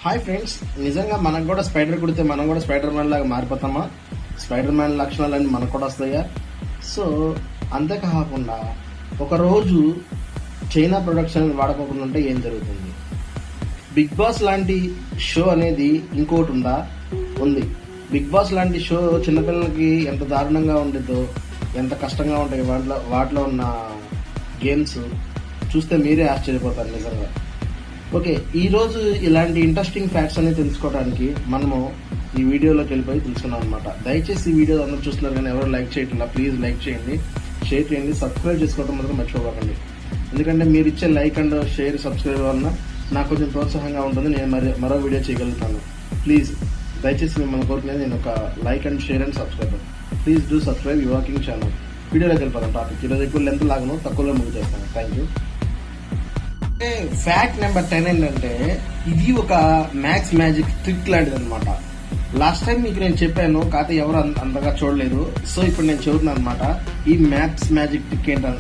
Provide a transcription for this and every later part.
Hi friends, నిజంగా మనకు కూడా స్పైడర్ కుడితే మనం కూడా స్పైడర్ మ్యాన్ లాగా మారిపోతామా? స్పైడర్ మ్యాన్ లక్షణాలన్నీ మనకు కూడా వస్తాయా? సో అంతేకాకుండా ఒకరోజు చైనా ప్రొడక్ట్స్ అనేది వాడుకోకుండా ఉంటే ఏం జరుగుతుంది? బిగ్ బాస్ లాంటి షో అనేది ఇంకోటి ఉందా? ఉంది. బిగ్ బాస్ లాంటి షో చిన్నపిల్లలకి ఎంత దారుణంగా ఉండేదో, ఎంత కష్టంగా ఉంటాయి వాటిలో ఉన్న గేమ్స్ చూస్తే మీరే ఆశ్చర్యపోతారు నిజంగా. ఓకే, ఈరోజు ఇలాంటి ఇంట్రెస్టింగ్ ఫ్యాక్ట్స్ అనేది తెలుసుకోవడానికి మనము ఈ వీడియోలోకి వెళ్ళిపోయి తెలుసుకున్నాం అనమాట. దయచేసి ఈ వీడియో అందరూ చూస్తున్నారు కానీ ఎవరు లైక్ చేయట్లా, ప్లీజ్ లైక్ చేయండి, షేర్ చేయండి, సబ్స్క్రైబ్ చేసుకోవడం మాత్రం మర్చిపోకండి. ఎందుకంటే మీరు ఇచ్చే లైక్ అండ్ షేర్, సబ్స్క్రైబ్ వలన నాకు కొంచెం ప్రోత్సాహంగా ఉంటుంది, నేను మరో వీడియో చేయగలుగుతాను. ప్లీజ్ దయచేసి మిమ్మల్ని కోరుకునేది నేను ఒక like and share and subscribe. Please do subscribe you walking channel. వీడియోలోకి వెళ్ళిపోతాం. టాపిక్ ఈరోజు ఎక్కువ లెంత్ లాగను, తక్కువలో ముగ్గు చేస్తాను. Thank you. ఫ్యాక్ట్ నెంబర్ 10 ఏంటంటే, ఇది ఒక మ్యాథ్స్ మ్యాజిక్ ట్రిక్ లాంటిది అనమాట. లాస్ట్ టైం మీకు నేను చెప్పాను, కాకపోతే ఎవరు అంతగా చూడలేదు. సో ఇప్పుడు నేను చెబుతున్నాను అనమాట. ఈ మ్యాథ్స్ మ్యాజిక్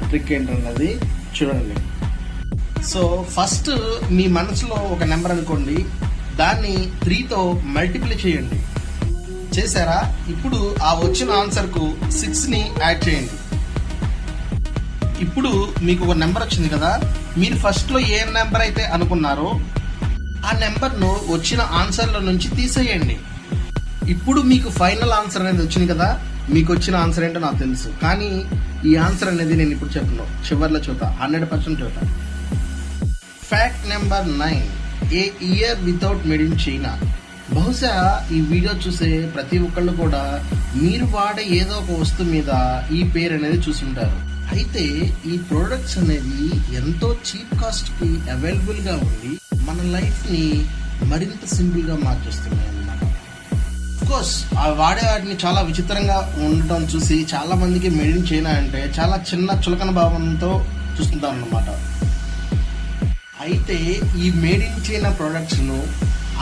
ట్రిక్ ఏంటన్నది చూడండి. సో ఫస్ట్ మీ మనసులో ఒక నెంబర్ అనుకోండి, దాన్ని 3తో మల్టిప్లై చేయండి. చేశారా? ఇప్పుడు ఆ వచ్చిన ఆన్సర్ కు 6ని యాడ్ చేయండి. ఇప్పుడు మీకు ఒక నెంబర్ వచ్చింది కదా, మీరు ఫస్ట్ లో ఏ నెంబర్ అయితే అనుకున్నారో ఆ నెంబర్ ను వచ్చిన ఆన్సర్ల నుంచి తీసేయండి. ఇప్పుడు మీకు ఫైనల్ ఆన్సర్ అనేది వచ్చింది కదా. మీకు వచ్చిన ఆన్సర్ ఏంటో నాకు తెలుసు, కానీ ఈ ఆన్సర్ అనేది నేను ఇప్పుడు చెప్పను, చివర్లో చూద్దాం, 100% చూద్దాం. Fact number 9, A year without made in China. బహుశా ఈ వీడియో చూసే ప్రతి ఒక్కళ్ళు కూడా మీరు వాడే ఏదో ఒక వస్తువు మీద ఈ పేరు అనేది చూసుంటారు. అయితే ఈ ప్రోడక్ట్స్ అనేవి ఎంతో చీప్ కాస్ట్ కి అవైలబుల్ గా ఉండి మన లైఫ్ ని మరింత సింపుల్ గా మార్చేస్తున్నాయి అన్నమాట. కోర్స్ ఆ వాడే వాటిని చాలా విచిత్రంగా ఉండటం చూసి చాలా మందికి మేడ్ ఇన్ చైనా అంటే చాలా చిన్న చులకన భావంతో చూస్తుంటాం అన్నమాట. అయితే ఈ మేడ్ ఇన్ చైనా ప్రోడక్ట్స్ ను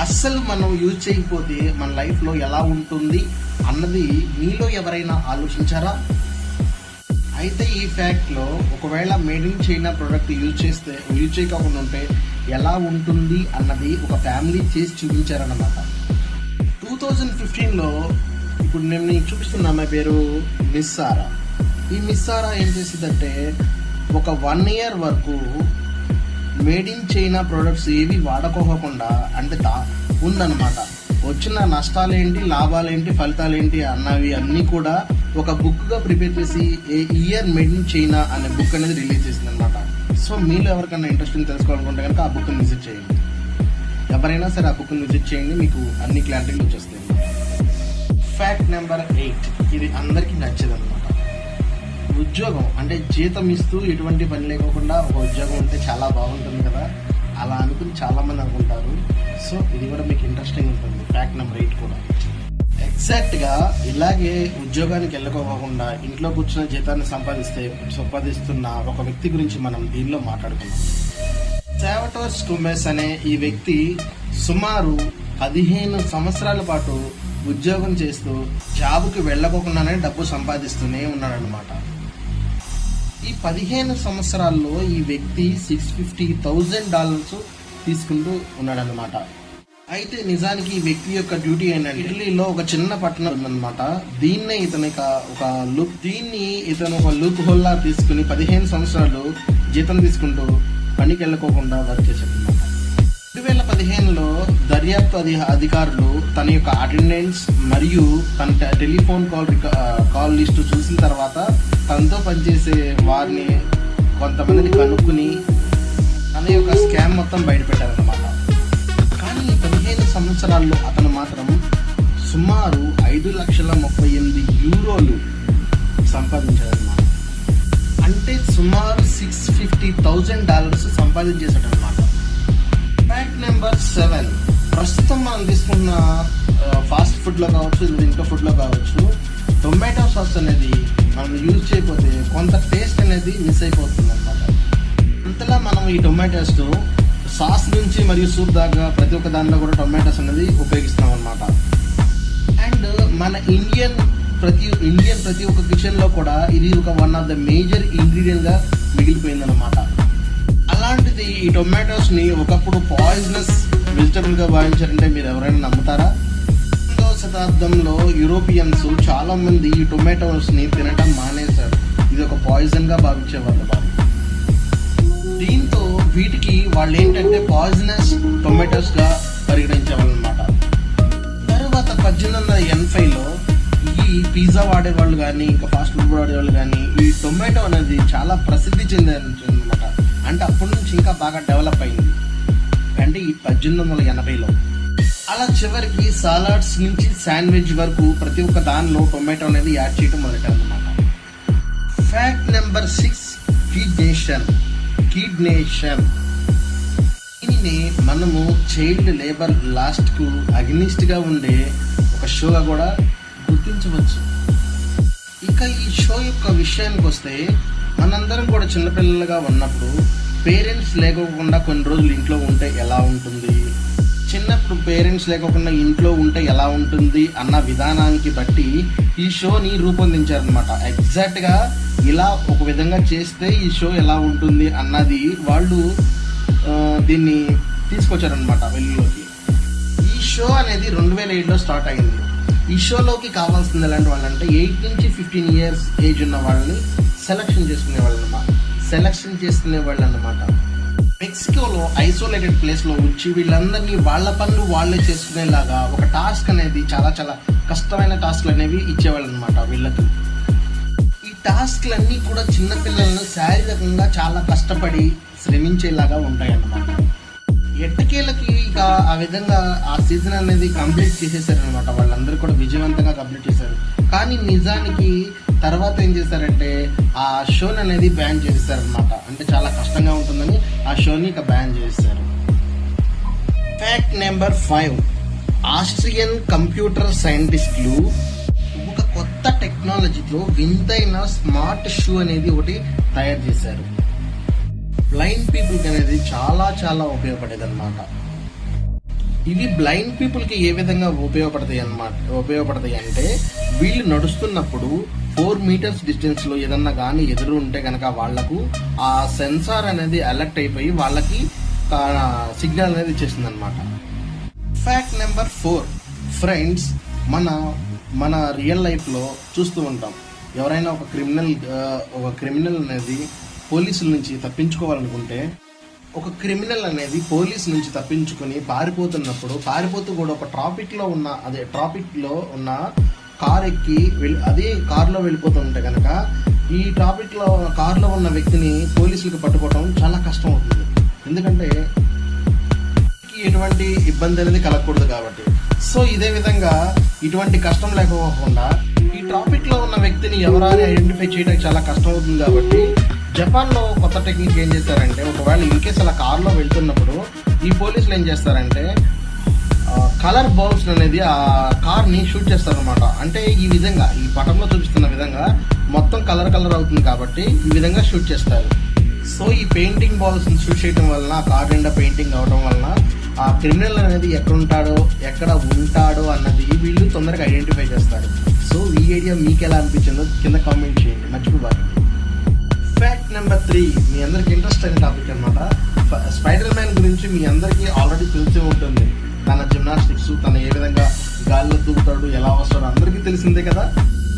అస్సలు మనం యూజ్ చేయకపోతే మన లైఫ్ లో ఎలా ఉంటుంది అన్నది మీలో ఎవరైనా ఆలోచించారా? అయితే ఈ ఫ్యాక్ట్ లో ఒకవేళ made in China product use చేయకుండా ఉంటే ఎలా ఉంటుంది అన్నది ఒక ఫ్యామిలీ చేసి చూపించారన్నమాట. 2015లో ఇప్పుడు నేను మీకు చూపిస్తున్న అమ్మాయి పేరు మిస్ సారా. ఈ మిస్ సారా ఏం చేసిందంటే, ఒక 1 year వరకు మేడ్ ఇన్ చైనా ప్రొడక్ట్స్ ఏవి వాడుకోకుండా అంటే ఉందన్నమాట. వచ్చిన నష్టాలేంటి, లాభాలేంటి, ఫలితాలేంటి అన్నవి అన్ని కూడా ఒక బుక్ గా ప్రిపేర్ చేసి ఏ ఇయర్ మేడ్ ఇన్ చైనా అనే బుక్ అనేది రిలీజ్ చేసింది అనమాట. సో మీలో ఎవరికైనా ఇంట్రెస్టింగ్ తెలుసుకోవాలనుకుంటే కనుక ఆ బుక్ ని విజిట్ చేయండి. ఎవరైనా సరే ఆ బుక్ ని విజిట్ చేయండి, మీకు అన్ని క్లారిటీలు వచ్చేస్తాయి. ఫ్యాక్ట్ నెంబర్ 8, ఇది అందరికీ నచ్చేది అనమాట. ఉద్యోగం అంటే జీతం ఇస్తూ ఎటువంటి పని లేకుండా ఒక ఉద్యోగం ఉంటే చాలా బాగుంటుంది కదా, అలా అనుకుని చాలా మంది అనుకుంటారు. సో ఇది కూడా మీకు ఇంట్రెస్టింగ్ ఉంటుంది. ఫ్యాక్ట్ నెంబర్ 8 కూడా ఎగ్జాక్ట్ గా ఇలాగే ఉద్యోగానికి వెళ్ళకోకుండా ఇంట్లో కూర్చున్న జీతాన్ని సంపాదిస్తున్న ఒక వ్యక్తి గురించి మనం దీనిలో మాట్లాడుకున్నాం. సాల్వటోర్ స్టూమెస్ అనే ఈ వ్యక్తి సుమారు 15 సంవత్సరాల పాటు ఉద్యోగం చేస్తూ జాబ్కి వెళ్ళకోకుండానే డబ్బు సంపాదిస్తూనే ఉన్నాడనమాట. ఈ 15 సంవత్సరాల్లో ఈ వ్యక్తి $650,000 తీసుకుంటూ ఉన్నాడనమాట. అయితే నిజానికి ఈ వ్యక్తి యొక్క డ్యూటీ ఏంటంటే, ఇటలీలో ఒక చిన్న పట్టణం ఉందన్నమాట. దీన్ని ఇతను ఒక లూప్ హోల్ లా తీసుకుని 15 సంవత్సరాలు జీతం తీసుకుంటూ పనికి వెళ్ళకోకుండా వర్క్ చేశాడనమాట. 2015లో దర్యాప్తు అధికారులు తన యొక్క అటెండెన్స్ మరియు తన టెలిఫోన్ కాల్ లిస్టు చూసిన తర్వాత తనతో పనిచేసే వారిని కొంతమందిని కనుక్కుని తన యొక్క స్కామ్ మొత్తం బయటపెట్టారన్నమాట. కానీ 15 సంవత్సరాల్లో అతను మాత్రం సుమారు €5,38,000 సంపాదించాడన్నమాట. అంటే సుమారు $650,000 సంపాదించేశాడన్నమాట. ఫ్యాక్ట్ నెంబర్ 7, ప్రస్తుతం మనం తీసుకున్న ఫాస్ట్ ఫుడ్ లో కావచ్చు, ఇంట్లో ఫుడ్ లో కావచ్చు, టొమాటో సాస్ అనేది మనం యూజ్ చేయకపోతే కొంత టేస్ట్ అనేది మిస్ అయిపోతుంది అనమాట. అంతలా మనం ఈ టొమాటోస్ సాస్ నుంచి మరియు సూప్ దాకా ప్రతి ఒక్క దానిలో కూడా టొమాటోస్ అనేది ఉపయోగిస్తాం అనమాట. అండ్ మన ఇండియన్ ప్రతి ఒక్క కిచెన్ లో కూడా ఇది ఒక one of the major ingredient గా మిగిలిపోయింది అనమాట. అలాంటిది ఈ టొమాటోస్ ని ఒకప్పుడు పాయిజనస్ వెజిటబుల్ గా భావించారంటే మీరు ఎవరైనా నమ్ముతారా? 19వ శతాబ్దంలో యూరోపియన్స్ చాలా మంది ఈ టొమాటోస్ ని తినటం మానేశారు. ఇది ఒక పాయిజన్ గా భావించేవాళ్ళు బాబు. దీంతో వీటికి వాళ్ళు ఏంటంటే పాయిజనస్ టొమాటోస్ గా పరిగణించేవాళ్ళు అనమాట. తర్వాత 1880లో ఈ పిజ్జా వాడేవాళ్ళు కానీ ఇంకా ఫాస్ట్ ఫుడ్ వాడేవాళ్ళు కానీ ఈ టొమాటో అనేది చాలా ప్రసిద్ధి చెందిందనమాట. అంటే అప్పటి నుంచి ఇంకా బాగా డెవలప్ అయింది. అంటే ఈ 1880లో అలా చివరికి సాలాడ్స్ నుంచి శాండ్విచ్ వరకు ప్రతి ఒక్క దానిలో టొమాటో అనేది యాడ్ చేయడం మొదలెట్టారనమాట. Fact number 6, కిడ్నేషన్. దీనిని మనము చైల్డ్ లేబర్ లాస్ట్ కు అగ్నిస్ట్ గా ఉండే ఒక షోగా కూడా గుర్తించవచ్చు. ఇక ఈ షో యొక్క విషయానికి వస్తే మనందరం కూడా చిన్నపిల్లలుగా ఉన్నప్పుడు పేరెంట్స్ లేకోకుండా కొన్ని రోజులు ఇంట్లో ఉంటే ఎలా ఉంటుంది, చిన్నప్పుడు పేరెంట్స్ లేకోకుండా ఇంట్లో ఉంటే ఎలా ఉంటుంది అన్న విధానానికి బట్టి ఈ షోని రూపొందించారనమాట. ఎగ్జాక్ట్ గా ఇలా ఒక విధంగా చేస్తే ఈ షో ఎలా ఉంటుంది అన్నది వాళ్ళు దీన్ని తీసుకొచ్చారనమాట వెలుగులోకి. ఈ షో అనేది 2007లో స్టార్ట్ అయింది. ఈ షోలోకి కావాల్సింది ఎలాంటి వాళ్ళంటే 8 నుంచి 15 years ఏజ్ ఉన్న వాళ్ళని సెలక్షన్ చేసుకునే వాళ్ళు అన్నమాట. మెక్సికోలో ఐసోలేటెడ్ ప్లేస్ లో ఉంచి వీళ్ళందరినీ వాళ్ళ పనులు వాళ్ళే చేసుకునేలాగా ఒక టాస్క్ అనేది చాలా చాలా కష్టమైన టాస్క్లు అనేవి ఇచ్చేవాళ్ళు అనమాట వీళ్ళకి. ఈ టాస్క్లన్నీ కూడా చిన్నపిల్లలను శారీరకంగా చాలా కష్టపడి శ్రమించేలాగా ఉంటాయన్నమాట. ఎట్టకేలకి ఇక ఆ విధంగా ఆ సీజన్ అనేది కంప్లీట్ చేసేసారనమాట. వాళ్ళందరూ కూడా విజయవంతంగా కంప్లీట్ చేశారు. కానీ నిజానికి తర్వాత ఏం చేశారంటే ఆ షోని అనేది బ్యాన్ చేసేసారనమాట. అంటే చాలా కష్టంగా ఉంటుందని ఆ షోని ఇక బ్యాన్ చేశారు. ఫ్యాక్ట్ నెంబర్ 5, ఆస్ట్రియన్ కంప్యూటర్ సైంటిస్టులు ఒక కొత్త టెక్నాలజీతో వింతైన స్మార్ట్ షూ అనేది ఒకటి తయారు చేశారు. బ్లైండ్ పీపుల్కి అనేది చాలా చాలా ఉపయోగపడేది అనమాట. ఇవి బ్లైండ్ పీపుల్కి ఏ విధంగా ఉపయోగపడతాయి అంటే వీళ్ళు నడుస్తున్నప్పుడు 4 meters డిస్టెన్స్ లో ఏదన్నా కానీ ఎదురు ఉంటే కనుక వాళ్లకు ఆ సెన్సార్ అనేది అలర్ట్ అయిపోయి వాళ్ళకి సిగ్నల్ అనేది ఇచ్చేస్తుంది అనమాట. ఫ్యాక్ట్ నెంబర్ 4, ఫ్రెండ్స్, మన రియల్ లైఫ్ లో చూస్తూ ఉంటాం. ఎవరైనా ఒక క్రిమినల్ అనేది పోలీసుల నుంచి తప్పించుకోవాలనుకుంటే, ఒక క్రిమినల్ అనేది పోలీసు నుంచి తప్పించుకొని పారిపోతూ కూడా ఒక ట్రాఫిక్ లో ఉన్న కార్ ఎక్కి అదే కార్లో వెళ్ళిపోతుంటే కనుక ఈ కార్లో ఉన్న వ్యక్తిని పోలీసులకు పట్టుకోవడం చాలా కష్టం అవుతుంది. ఎందుకంటే ఎటువంటి ఇబ్బంది అనేది కలగకూడదు కాబట్టి. సో ఇదే విధంగా ఇటువంటి కష్టం లేకపోకుండా ఈ ట్రాఫిక్ లో ఉన్న వ్యక్తిని ఎవరైనా ఐడెంటిఫై చేయడానికి చాలా కష్టం అవుతుంది కాబట్టి జపాన్ లో కొత్త టెక్నిక్ ఏం చేస్తారంటే, ఒకవేళ ఇన్కేస్ అలా కార్లో వెళ్తున్నప్పుడు ఈ పోలీసులు ఏం చేస్తారంటే కలర్ బల్బ్స్ అనేది ఆ కార్ ని షూట్ చేస్తారు అనమాట. అంటే ఈ విధంగా ఈ పటంలో చూపిస్తున్న విధంగా మొత్తం కలర్ అవుతుంది కాబట్టి ఈ విధంగా షూట్ చేస్తారు. సో ఈ పెయింటింగ్ బాల్స్ షూట్ చేయడం వలన ఆ కార్ నిండా పెయింటింగ్ అవడం వలన ఆ క్రిమినల్ అనేది ఎక్కడ ఉంటాడో అన్నది వీళ్ళు తొందరగా ఐడెంటిఫై చేస్తారు. సో ఈ ఐడియా మీకు ఎలా అనిపించిందో కింద కామెంట్ చేయండి, మర్చిపోబాకండి. ఫ్యాక్ట్ నెంబర్ 3, మీ అందరికి ఇంట్రెస్ట్ అయిన టాపిక్ అనమాట. స్పైడర్ మ్యాన్ గురించి మీ అందరికీ ఆల్రెడీ తెలిసే ఉంటుంది. తన జిమ్నాస్టిక్స్, తను ఏ విధంగా గాల్లో దూకుతాడు, ఎలా వస్తాడో అందరికీ తెలిసిందే కదా.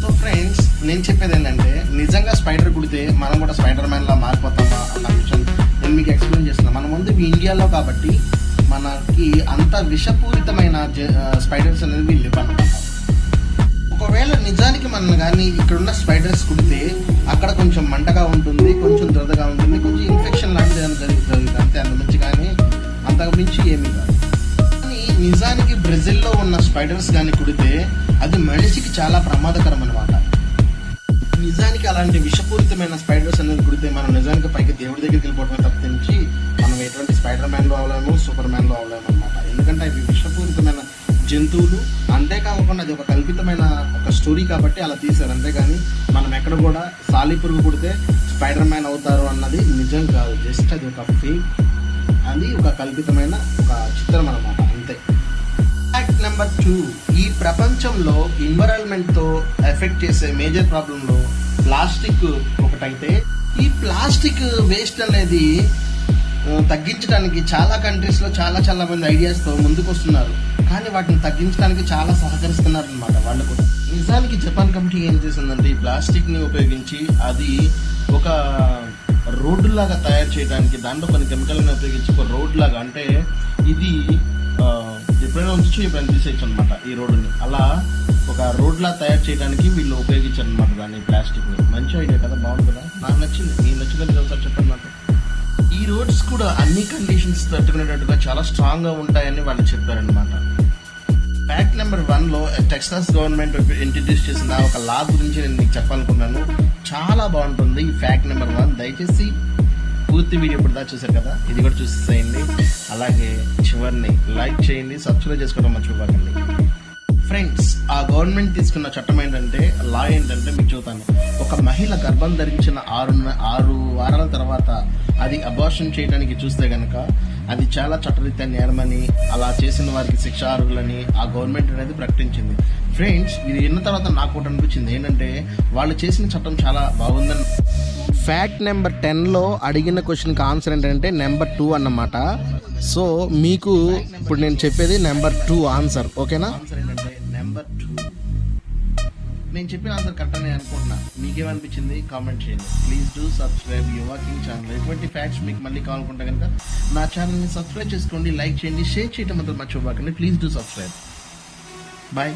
సో ఫ్రెండ్స్, నేను చెప్పేది ఏంటంటే నిజంగా స్పైడర్ కుడితే మనం కూడా స్పైడర్ మ్యాన్ లా మారిపోతామా అన్న విషయం నేను మీకు ఎక్స్ప్లెయిన్ చేస్తున్నా. మన ముందు ఇండియాలో కాబట్టి మనకి అంత విషపూరితమైన స్పైడర్స్ అనేది వీళ్ళు ఇవ్వనమాట. ఒకవేళ నిజానికి మనం కానీ ఇక్కడున్న స్పైడర్స్ కుడితే అక్కడ కొంచెం మంటగా ఉంటుంది, కొంచెం దురదగా ఉంటుంది, కొంచెం ఇన్ఫెక్షన్ లాంటిది జరుగుతుంది అంతే. అంతకు మించి ఏమీ కాదు. కానీ నిజానికి బ్రెజిల్లో ఉన్న స్పైడర్స్ కానీ కుడితే అది మనిషికి చాలా ప్రమాదకరం అనమాట. నిజానికి అలాంటి విషపూరితమైన స్పైడర్స్ అనేది కుడితే మనం నిజానికి పైకి దేవుడి దగ్గరికి వెళ్ళిపోవడమే తప్పించి మనం ఎటువంటి స్పైడర్ మ్యాన్ లో అవలేము, సూపర్ మ్యాన్ లో అవలేము అనమాట. ఎందుకంటే అవి విషపూరితమైన జంతువులు, అంతేకాకుండా అది ఒక కల్పితమైన ఒక స్టోరీ కాబట్టి అలా తీశారు. అంతేగాని మనం ఎక్కడ కూడా సాలిపురుగు కుడితే స్పైడర్ మ్యాన్ అవుతారు అన్నది నిజం కాదు. జస్ట్ అది ఒక ఫేక్, అది ఒక కల్పితమైన ఒక చిత్రం అనమాట, అంతే. ఫ్యాక్ట్ నెంబర్ 2, ఈ ప్రపంచంలో ఎన్విరాన్మెంట్ తో ఎఫెక్ట్ చేసే మేజర్ ప్రాబ్లం లో ప్లాస్టిక్ ఒకటైతే ఈ ప్లాస్టిక్ వేస్ట్ అనేది తగ్గించడానికి చాలా కంట్రీస్లో చాలా మంది ఐడియాస్తో ముందుకు వస్తున్నారు. కానీ వాటిని తగ్గించడానికి చాలా సహకరిస్తున్నారు అనమాట వాళ్ళు కూడా. నిజానికి జపాన్ కమిటీ ఏం చేసిందంటే ఈ ప్లాస్టిక్ని ఉపయోగించి అది ఒక రోడ్డు లాగా తయారు చేయడానికి దాంట్లో కొన్ని కెమికల్ని ఉపయోగించి ఒక రోడ్ లాగా, అంటే ఇది ఎప్పుడైనా ఉంచు ఎప్పుడైనా తీసేయచ్చు అనమాట ఈ రోడ్డుని. అలా ఒక రోడ్ లా తయారు చేయడానికి వీళ్ళు ఉపయోగించారు అనమాట దాన్ని, ప్లాస్టిక్ని. మంచి ఐడియా కదా, బాగుంది కదా, నాకు నచ్చింది. మీకు నచ్చిందని ఒకసారి చెప్పండి నాకు. ఈ రోడ్స్ కూడా అన్ని కండిషన్స్ తట్టుకునేటట్టుగా చాలా స్ట్రాంగ్ గా ఉంటాయని వాళ్ళు చెప్పారనమాట. ఫ్యాక్ట్ నెంబర్ 1లో టెక్సాస్ గవర్నమెంట్ ఇంట్రడ్యూస్ చేసిన ఒక లా గురించి నేను మీకు చెప్పాలనుకున్నాను. చాలా బాగుంటుంది ఈ ఫ్యాక్ట్ నెంబర్ 1. దయచేసి పూర్తి వీడియో ఇప్పుడు దాకా చూసారు కదా, ఇది కూడా చూసేయండి. అలాగే చివరిని లైక్ చేయండి, సబ్స్క్రైబ్ చేసుకోవడం మర్చిపోకండి. ఫ్రెండ్స్, ఆ గవర్నమెంట్ తీసుకున్న చట్టం ఏంటంటే, లా ఏంటంటే మీకు చూద్దాను. ఒక మహిళ గర్భం ధరించిన 6 వారాల తర్వాత అది అబార్షన్ చేయడానికి చూస్తే గనక అది చాలా చట్టరీత్యా నేరమని, అలా చేసిన వారికి శిక్షార్హులని ఆ గవర్నమెంట్ అనేది ప్రకటించింది. ఫ్రెండ్స్, ఇది విన్న తర్వాత నాకు ఒకటి అనిపించింది ఏంటంటే, వాళ్ళు చేసిన చట్టం చాలా బాగుందని. ఫ్యాక్ట్ నెంబర్ 10లో అడిగిన క్వశ్చన్కి ఆన్సర్ ఏంటంటే నెంబర్ 2 అన్నమాట. సో మీకు ఇప్పుడు నేను చెప్పేది నెంబర్ 2 ఆన్సర్, ఓకేనా? ఆన్సర్ ఏంటంటే నెంబర్ 2. నేను చెప్పిన ఆన్సర్ కరెక్ట్ అని అనుకుంటున్నా. మీకేమనిపించింది కామెంట్ చేయండి. Please do subscribe యువా king channel. ఎటువంటి ఫ్యాక్ట్స్ మీకు మళ్ళీ కావాలనుకుంటే కనుక నా ఛానల్ని సబ్స్క్రైబ్ చేసుకోండి, లైక్ చేయండి, షేర్ చేయడం మాత్రం మర్చిపోకండి. Please do subscribe. బాయ్.